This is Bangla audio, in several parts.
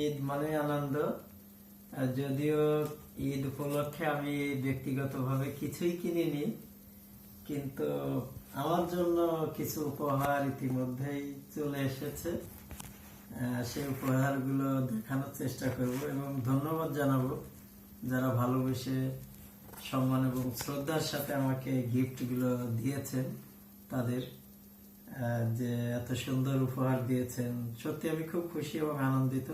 ঈদ মানে আনন্দ। যদিও ঈদ উপলক্ষে আমি ব্যক্তিগতভাবে কিছুই কিনিনি, কিন্তু আমার জন্য কিছু উপহার ইতিমধ্যেই চলে এসেছে। সেই উপহারগুলো দেখানোর চেষ্টা করব এবং ধন্যবাদ জানাবো যারা ভালোবেসে, সম্মান এবং শ্রদ্ধার সাথে আমাকে গিফটগুলো দিয়েছেন, তাদের যে এত সুন্দর উপহার দিয়েছেন, সত্যি আমি খুব খুশি এবং আনন্দিত।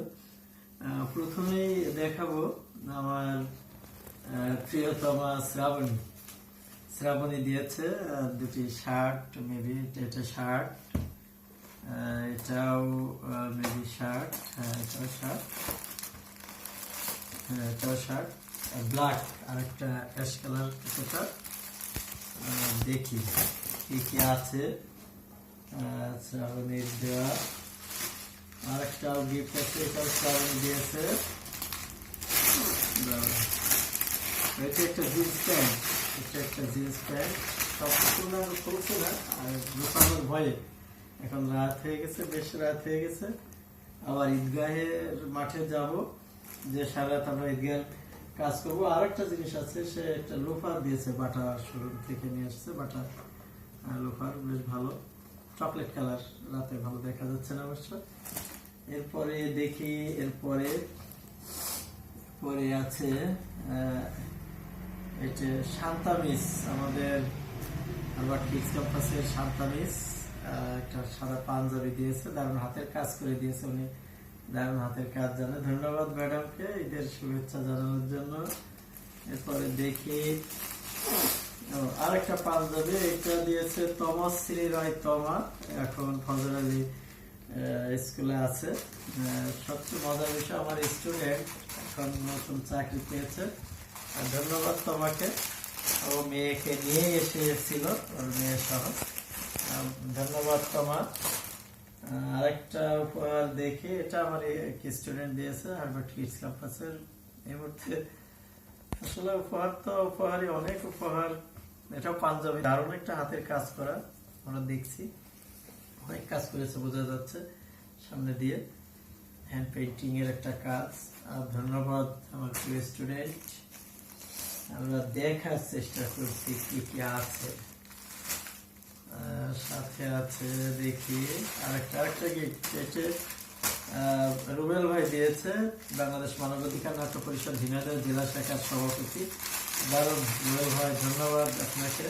প্রথমেই দেখাবো আমার প্রিয়তমা শ্রাবণী দিয়েছে দুটি শার্ট, মেবি এটা শার্ট, এটাও মেবি শার্ট, এটাও শার্ট, ব্ল্যাক আর একটা অ্যাশ কালার কিছুটা। দেখি কি কি আছে। শ্রাবণীর দেওয়া আরেকটাও গিফট আছে, এটাও শ্রাবণী দিয়েছে। এটা একটা জিন্স প্যান্ট, সব খুলছে না, আর লুকানোর ভয়ে এখন রাত হয়ে গেছে, বেশ রাত হয়ে গেছে। আবার ঈদগাহের মাঠে যাব, যে সারা রাত আমরা ঈদগাহের কাজ করবো। আরেকটা জিনিস আছে, সে একটা লোফার দিয়েছে, বাটা শোরুম থেকে নিয়ে আসছে, বাটা লোফার, বেশ ভালো, চকলেট কালার, রাতে ভালো দেখা যাচ্ছে না অবশ্য। এরপরে দেখি, এরপরে আছে এটা শান্তা মিস, আমাদের আলবার্ট কিডস ক্যাম্পাসের শান্তা মিস, একটা সাদা পাঞ্জাবি দিয়েছে, দারুণ হাতের কাজ করে দিয়েছে, উনি দারুণ হাতের কাজ জানে। ধন্যবাদ ম্যাডামকে ঈদের শুভেচ্ছা জানানোর জন্য। এরপরে দেখি আরেকটা পাঞ্জাবি, এটা দিয়েছে তমাশ্রী রায় তমা, এখন ফজর আলী স্কুলে আছে। সবচেয়ে মজার বিষয়, আমার স্টুডেন্ট এখন নতুন চাকরি পেয়েছে। ধন্যবাদ তোমাকে, ও মেয়েকে নিয়ে এসেছিল, ওর মেয়ে সহ। ধন্যবাদ তোমার। আরেকটা উপহার দেখি, এটা আমার এক স্টুডেন্ট দিয়েছে আলবার্ট কিডস ক্যাম্পাসের। এই মুহূর্তে আসলে উপহার তো উপহারই, অনেক উপহার। এটাও পাঞ্জাবি, দারুণ একটা হাতের কাজ করা, আমরা দেখছি অনেক কাজ করেছে, বোঝা যাচ্ছে সামনে দিয়ে, হ্যান্ড পেইন্টিং এর একটা কাজ। আর ধন্যবাদ আমার প্রিয় স্টুডেন্ট। আমরা দেখার চেষ্টা করছি কি কি আছে। সাথে আছে দেখি আরেকটা গিফট, এটা রুবেল ভাই দিয়েছে, বাংলাদেশ মানবাধিকার নাট্য পরিষদ ঝিনাইদহ জেলা শাখার সভাপতি। দারুণ রুবেল ভাই, ধন্যবাদ আপনাকে।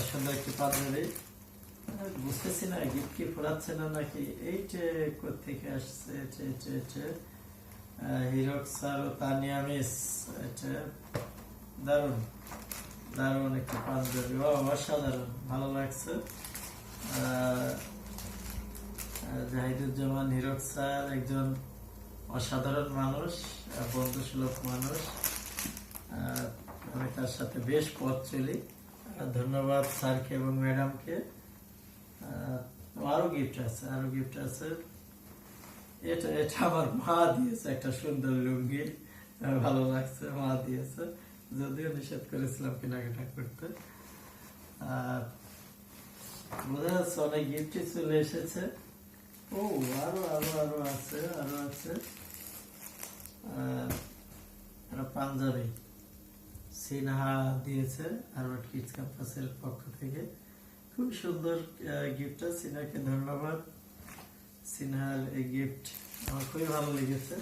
সুন্দর একটি পাঞ্জাবি, বুঝতেছি না গিফট কি ফোরাচ্ছে না নাকি, এইটা কোথেকে আসছে, এটা হিরক স্যার ও তানিয়া মিস, এটা দারুণ দারুণ একটি পাঞ্জাবি, অসাধারণ, ভালো লাগছে। জাহিদুজ্জামান হিরক স্যার একজন অসাধারণ মানুষ, বন্ধুসুলভ মানুষ, আমি তার সাথে বেশ পথ চলি। ধন্যবাদ স্যারকে এবং ম্যাডামকে। আরো গিফট আছে, এটা আমার মা দিয়েছে, একটা সুন্দর লুঙ্গি, ভালো লাগছে, মা দিয়েছে, যদিও নিষেধ করেছিলাম কেনাকাটা করতে। বোঝা যাচ্ছে অনেক গিফটই চলে এসেছে। ও আরো আছে পাঞ্জাবি সিনহা দিয়েছে আলবার্ট কিডস ক্যাম্পাসের পক্ষ থেকে, খুব সুন্দর গিফটটা, সিনহাকে ধন্যবাদ। সিনহার এই গিফট আমার খুবই ভালো লেগেছে।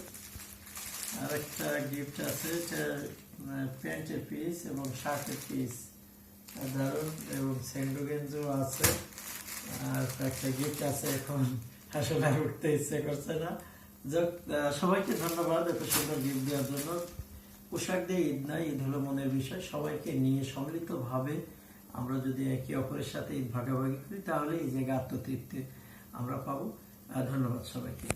আরেকটা গিফট আছে, এটা প্যান্টের পিস এবং শার্টের পিস, দারুণ, এবং স্যান্ডো গেঞ্জও আছে। আর একটা গিফট আছে, এখন আসলে আর উঠতে ইচ্ছে করছে না। সবাইকে ধন্যবাদ এত সুন্দর গিফট দেওয়ার জন্য। পোশাক দিয়ে ঈদ না, ঈদ হলো মনের বিষয়। সবাইকে নিয়ে সম্মিলিতভাবে আমরা যদি একে অপরের সাথে ঈদ ভাগাভাগি করি, তাহলে এই জায়গায় আত্মতৃপ্তি আমরা পাবো। ধন্যবাদ সবাইকে।